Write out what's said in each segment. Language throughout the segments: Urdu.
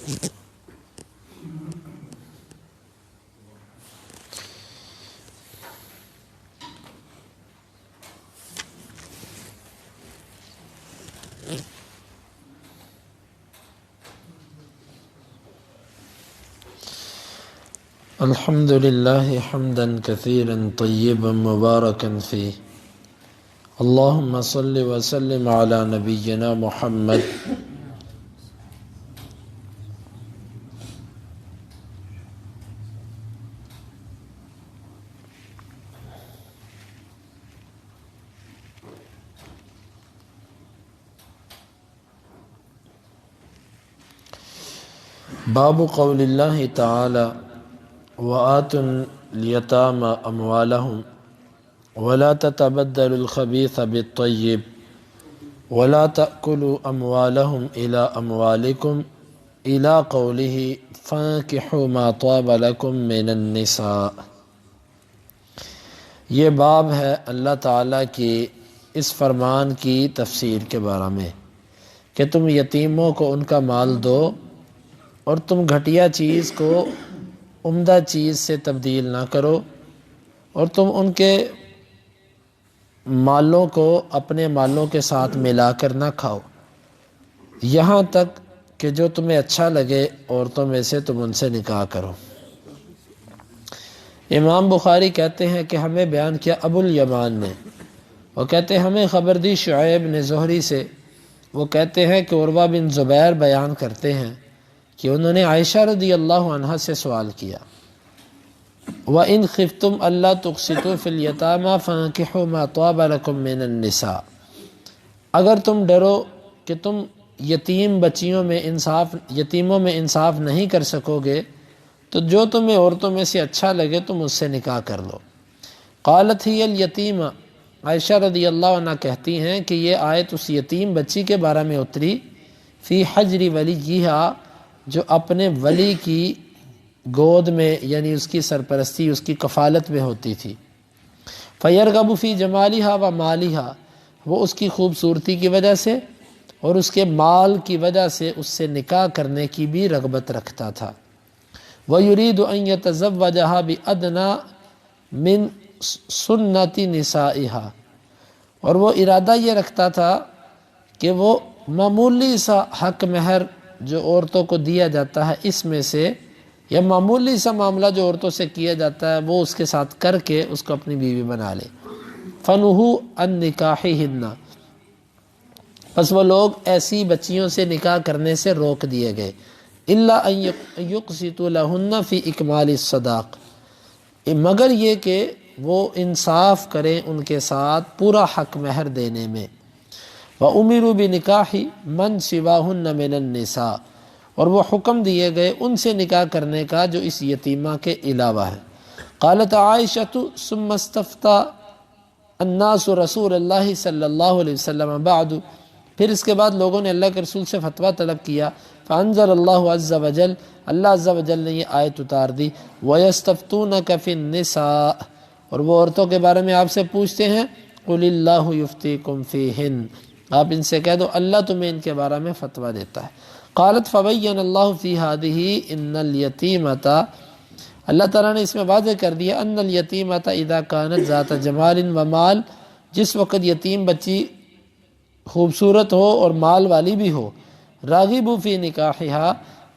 الحمد لله حمدا كثيرا طيبا مباركا فيه اللهم صل وسلم على نبينا محمد باب قول الله تعالى وآتوا اليتامى أموالهم ولا تتبدلوا الخبيث بالطيب ولا تأكلوا أموالهم إلى أموالكم إلى قوله فانكحوا ما طاب لكم من النساء۔ یہ باب ہے اللہ تعالیٰ کی اس فرمان کی تفسیر کے بارے میں کہ تم یتیموں کو ان کا مال دو اور تم گھٹیا چیز کو عمدہ چیز سے تبدیل نہ کرو، اور تم ان کے مالوں کو اپنے مالوں کے ساتھ ملا کر نہ کھاؤ، یہاں تک کہ جو تمہیں اچھا لگے عورتوں میں سے تم ان سے نکاح کرو۔ امام بخاری کہتے ہیں کہ ہمیں بیان کیا ابو الیمان نے، وہ کہتے ہیں ہمیں خبر دی شعیب نے زہری سے، وہ کہتے ہیں کہ عروہ بن زبیر بیان کرتے ہیں کہ انہوں نے عائشہ رضی اللہ عنہا سے سوال کیا وَإِنْ خِفْتُمْ أَلَّا تُقْسِطُوا فِي الْيَتَامَى فَانكِحُوا مَا طَابَ لَكُم مِّنَ النِّسَاءِ، اگر تم ڈرو کہ تم یتیموں میں انصاف نہیں کر سکو گے تو جو تمہیں عورتوں میں سے اچھا لگے تم اس سے نکاح کر لو۔ قالت ہی الیتیمہ، عائشہ رضی اللہ عنہ کہتی ہیں کہ یہ آیت اس یتیم بچی کے بارے میں اتری فی حجر ولیہا، جو اپنے ولی کی گود میں یعنی اس کی سرپرستی اس کی کفالت میں ہوتی تھی۔ فیرغب فی جمالہا و مالہا، وہ اس کی خوبصورتی کی وجہ سے اور اس کے مال کی وجہ سے اس سے نکاح کرنے کی بھی رغبت رکھتا تھا۔ وَيُرِيدُ أَن يَتَزَوَّجَهَا بِأَدْنَى مِن سُنَّةِ نِسَائِهَا، اور وہ ارادہ یہ رکھتا تھا کہ وہ معمولی سا حق مہر جو عورتوں کو دیا جاتا ہے اس میں سے، یا معمولی سا معاملہ جو عورتوں سے کیا جاتا ہے وہ اس کے ساتھ کر کے اس کو اپنی بیوی بنا لے۔ فَنُهُوا عَن نِّكَاحِهِنَّ، پس وہ لوگ ایسی بچیوں سے نکاح کرنے سے روک دیے گئے۔ إِلَّا أَن يُقْسِطُوا لَهُنَّ فِي إِكْمَالِ الصَّدَاقِ، مگر یہ کہ وہ انصاف کریں ان کے ساتھ پورا حق مہر دینے میں۔ وَأُمِرُوا بِنِكَاحِ مَنْ سِوَاهُنَّ مِنَ النِّسَاءِ، اور وہ حکم دیے گئے ان سے نکاح کرنے کا جو اس یتیمہ کے علاوہ ہے۔ قالت عائشہ ثم استفتى الناس رسول اللہ صلی اللہ علیہ وسلم بعد، پھر اس کے بعد لوگوں نے اللہ کے رسول سے فتویٰ طلب کیا۔ فانزل اللہ عز وجل، اللہ عز وجل نے یہ آیت اتار دی وَيَسْتَفْتُونَكَ فِي النِّسَاءِ، اور وہ عورتوں کے بارے میں آپ سے پوچھتے ہیں قُلِ اللَّهُ يُفْتِيكُمْ فِيهِنَّ، آپ ان سے کہہ دو اللہ تمہیں ان کے بارے میں فتویٰ دیتا ہے۔ قالت فبین اللہ فی هذه ان الیتیمۃ، اللہ تعالیٰ نے اس میں واضح کر دیا ان الیتیمۃ اذا كانت ذات جمال و مال، جس وقت یتیم بچی خوبصورت ہو اور مال والی بھی ہو، راغب فی نکاحہا،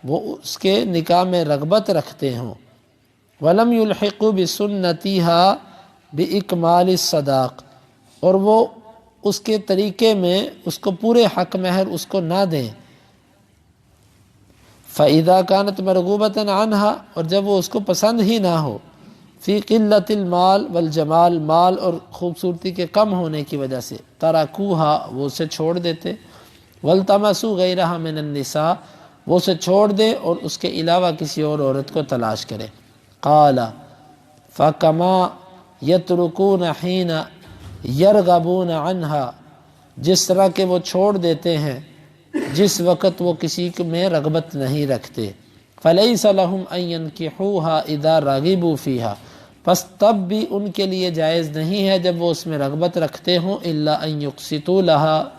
وہ اس کے نکاح میں رغبت رکھتے ہوں، ولم یلحقوا بسنتہا باکمال الصداق، اور وہ اس کے طریقے میں اس کو پورے حق مہر اس کو نہ دیں۔ فَإِذَا كَانَتْ مَرْغُوبَةً عَنْهَا، اور جب وہ اس کو پسند ہی نہ ہو، فی قلت المال والجمال، مال اور خوبصورتی کے کم ہونے کی وجہ سے، ترکوها، وہ اسے چھوڑ دیتے، والتمسوا غیرها من النساء، وہ اسے چھوڑ دے اور اس کے علاوہ کسی اور عورت کو تلاش کرے۔ قال فکما یترکون حین یرغبون عنها، جس طرح کہ وہ چھوڑ دیتے ہیں جس وقت وہ کسی میں رغبت نہیں رکھتے۔ فلیس لہم ان ینکحوها اذا رغبوا فیها، پس تب بھی ان کے لیے جائز نہیں ہے جب وہ اس میں رغبت رکھتے ہوں، الا ان یقسطوا لها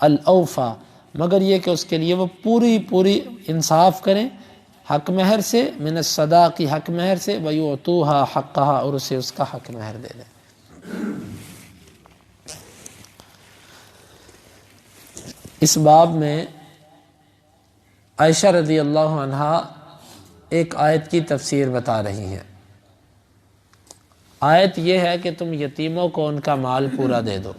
الاوفا، مگر یہ کہ اس کے لیے وہ پوری انصاف کریں حق مہر سے، من الصداقی حق مہر سے، وَيُعْطُوهَا حَقَّهَا اور اسے اس کا حق مہر دے دیں۔ اس باب میں عائشہ رضی اللہ عنہا ایک آیت کی تفسیر بتا رہی ہیں۔ آیت یہ ہے کہ تم یتیموں کو ان کا مال پورا دے دو،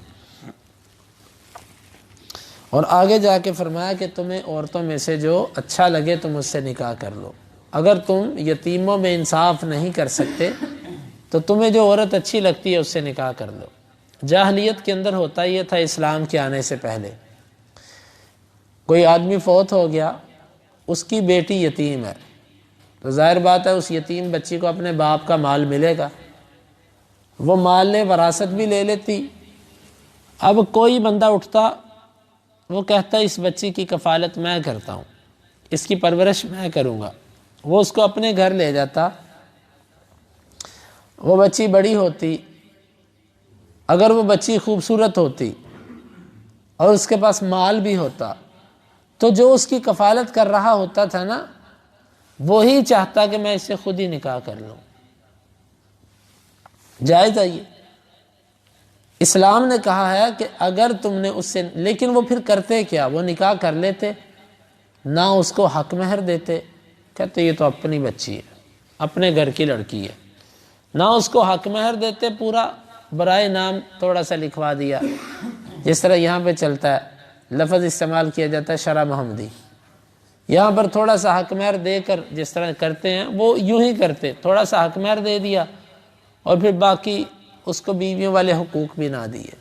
اور آگے جا کے فرمایا کہ تمہیں عورتوں میں سے جو اچھا لگے تم اس سے نکاح کر لو۔ اگر تم یتیموں میں انصاف نہیں کر سکتے تو تمہیں جو عورت اچھی لگتی ہے اس سے نکاح کر لو۔ جاہلیت کے اندر ہوتا یہ تھا، اسلام کے آنے سے پہلے کوئی آدمی فوت ہو گیا، اس کی بیٹی یتیم ہے، تو ظاہر بات ہے اس یتیم بچی کو اپنے باپ کا مال ملے گا، وہ مال نے وراثت بھی لے لیتی۔ اب کوئی بندہ اٹھتا، وہ کہتا اس بچی کی کفالت میں کرتا ہوں، اس کی پرورش میں کروں گا، وہ اس کو اپنے گھر لے جاتا، وہ بچی بڑی ہوتی، اگر وہ بچی خوبصورت ہوتی اور اس کے پاس مال بھی ہوتا تو جو اس کی کفالت کر رہا ہوتا تھا نا، وہی چاہتا کہ میں اس سے خود ہی نکاح کر لوں۔ جائز ہے یہ۔ اسلام نے کہا ہے کہ اگر تم نے اس سے، لیکن وہ پھر کرتے کیا، وہ نکاح کر لیتے، نہ اس کو حق مہر دیتے، کہتے یہ تو اپنی بچی ہے، اپنے گھر کی لڑکی ہے، نہ اس کو حق مہر دیتے، پورا برائے نام تھوڑا سا لکھوا دیا، جس طرح یہاں پہ چلتا ہے، لفظ استعمال کیا جاتا ہے شرع محمدی، یہاں پر تھوڑا سا حق مہر دے کر جس طرح کرتے ہیں وہ یوں ہی کرتے، تھوڑا سا حق مہر دے دیا اور پھر باقی اس کو بیویوں والے حقوق بھی نہ دیے۔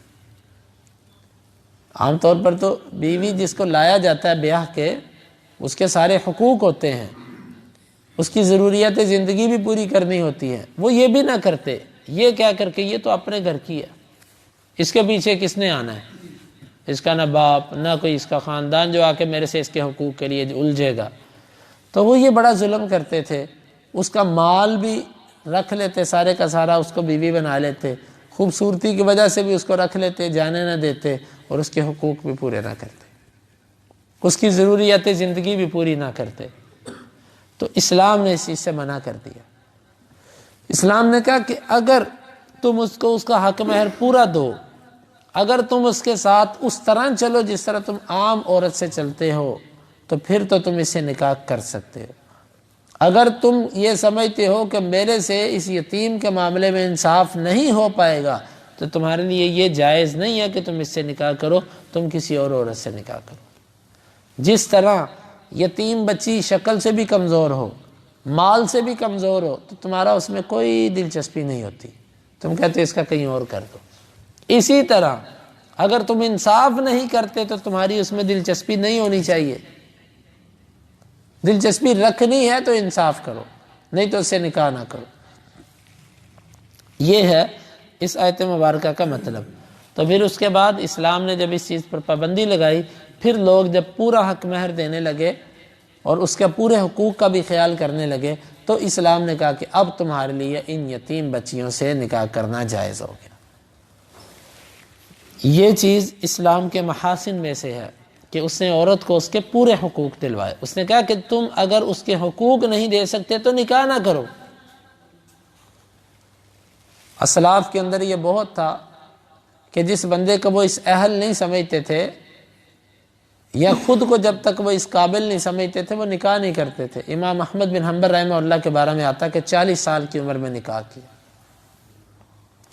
عام طور پر تو بیوی جس کو لایا جاتا ہے بیاہ کے، اس کے سارے حقوق ہوتے ہیں، اس کی ضروریات زندگی بھی پوری کرنی ہوتی ہیں، وہ یہ بھی نہ کرتے، یہ کیا کر کے یہ تو اپنے گھر کی ہے، اس کے پیچھے کس نے آنا ہے، اس کا نہ باپ نہ کوئی اس کا خاندان جو آ کے میرے سے اس کے حقوق کے لیے الجھے گا۔ تو وہ یہ بڑا ظلم کرتے تھے، اس کا مال بھی رکھ لیتے، سارے کا سارا اس کو بیوی بنا لیتے، خوبصورتی کی وجہ سے بھی اس کو رکھ لیتے، جانے نہ دیتے، اور اس کے حقوق بھی پورے نہ کرتے، اس کی ضروریات زندگی بھی پوری نہ کرتے۔ تو اسلام نے اس چیز سے منع کر دیا۔ اسلام نے کہا کہ اگر تم اس کو اس کا حق مہر پورا دو، اگر تم اس کے ساتھ اس طرح چلو جس طرح تم عام عورت سے چلتے ہو، تو پھر تو تم اس سے نکاح کر سکتے ہو۔ اگر تم یہ سمجھتے ہو کہ میرے سے اس یتیم کے معاملے میں انصاف نہیں ہو پائے گا، تو تمہارے لیے یہ جائز نہیں ہے کہ تم اس سے نکاح کرو، تم کسی اور عورت سے نکاح کرو۔ جس طرح یتیم بچی شکل سے بھی کمزور ہو، مال سے بھی کمزور ہو، تو تمہارا اس میں کوئی دلچسپی نہیں ہوتی، تم کہتے اس کا کہیں اور کر دو۔ اسی طرح اگر تم انصاف نہیں کرتے تو تمہاری اس میں دلچسپی نہیں ہونی چاہیے، دلچسپی رکھنی ہے تو انصاف کرو، نہیں تو اس سے نکاح نہ کرو۔ یہ ہے اس آیت مبارکہ کا مطلب۔ تو پھر اس کے بعد اسلام نے جب اس چیز پر پابندی لگائی، پھر لوگ جب پورا حق مہر دینے لگے اور اس کے پورے حقوق کا بھی خیال کرنے لگے، تو اسلام نے کہا کہ اب تمہارے لیے ان یتیم بچیوں سے نکاح کرنا جائز ہو گیا۔ یہ چیز اسلام کے محاسن میں سے ہے کہ اس نے عورت کو اس کے پورے حقوق دلوائے۔ اس نے کہا کہ تم اگر اس کے حقوق نہیں دے سکتے تو نکاح نہ کرو۔ اسلاف کے اندر یہ بہت تھا کہ جس بندے کو وہ اس اہل نہیں سمجھتے تھے، یا خود کو جب تک وہ اس قابل نہیں سمجھتے تھے، وہ نکاح نہیں کرتے تھے۔ امام احمد بن حنبل رحمہ اللہ کے بارے میں آتا کہ 40 سال کی عمر میں نکاح کیا،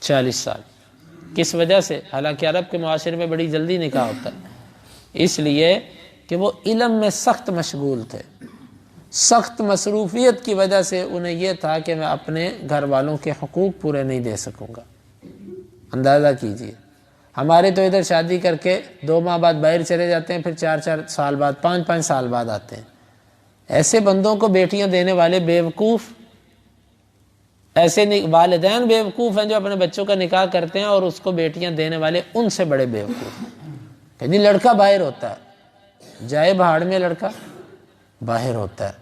40 سال۔ کس وجہ سے؟ حالانکہ عرب کے معاشرے میں بڑی جلدی نکاح ہوتا ہے، اس لیے کہ وہ علم میں سخت مشغول تھے، سخت مصروفیت کی وجہ سے انہیں یہ تھا کہ میں اپنے گھر والوں کے حقوق پورے نہیں دے سکوں گا۔ اندازہ کیجئے، ہمارے تو ادھر شادی کر کے 2 ماہ بعد باہر چلے جاتے ہیں، پھر 4 سال بعد 5 سال بعد آتے ہیں۔ ایسے بندوں کو بیٹیاں دینے والے بیوقوف، ایسے والدین بیوقوف ہیں جو اپنے بچوں کا نکاح کرتے ہیں، اور اس کو بیٹیاں دینے والے ان سے بڑے بیوقوف ہیں۔ کہ لڑکا باہر ہوتا ہے، جائے بہاڑ میں لڑکا باہر ہوتا ہے،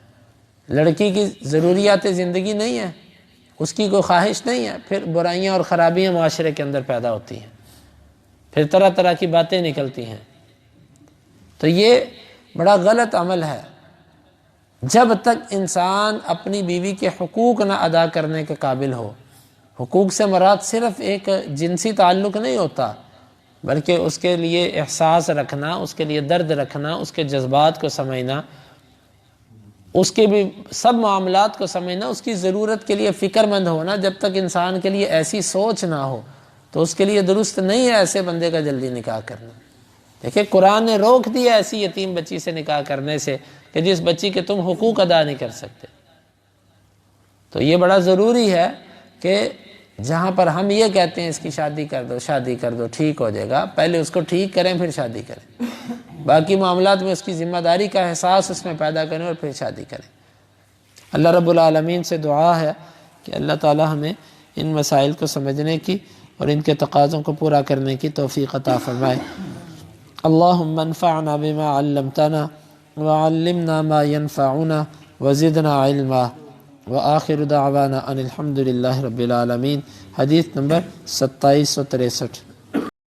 لڑکی کی ضروریات زندگی نہیں ہے، اس کی کوئی خواہش نہیں ہے، پھر برائیاں اور خرابیاں معاشرے کے اندر پیدا ہوتی ہیں، پھر طرح طرح کی باتیں نکلتی ہیں۔ تو یہ بڑا غلط عمل ہے۔ جب تک انسان اپنی بیوی کے حقوق نہ ادا کرنے کے قابل ہو، حقوق سے مراد صرف ایک جنسی تعلق نہیں ہوتا، بلکہ اس کے لیے احساس رکھنا، اس کے لیے درد رکھنا، اس کے جذبات کو سمجھنا، اس کے بھی سب معاملات کو سمجھنا، اس کی ضرورت کے لیے فکر مند ہونا۔ جب تک انسان کے لیے ایسی سوچ نہ ہو تو اس کے لیے درست نہیں ہے ایسے بندے کا جلدی نکاح کرنا۔ دیکھیں قرآن نے روک دیا ایسی یتیم بچی سے نکاح کرنے سے کہ جس بچی کے تم حقوق ادا نہیں کر سکتے۔ تو یہ بڑا ضروری ہے کہ جہاں پر ہم یہ کہتے ہیں اس کی شادی کر دو، شادی کر دو، ٹھیک ہو جائے گا، پہلے اس کو ٹھیک کریں پھر شادی کریں، باقی معاملات میں اس کی ذمہ داری کا احساس اس میں پیدا کریں اور پھر شادی کریں۔ اللہ رب العالمین سے دعا ہے کہ اللہ تعالی ہمیں ان مسائل کو سمجھنے کی اور ان کے تقاضوں کو پورا کرنے کی توفیق عطا فرمائے۔ اللہم انفعنا بما علمتنا وعلمنا ما ينفعنا وزدنا علما وآخر دعوانا ان الحمد للہ رب العالمین۔ حدیث نمبر 2763۔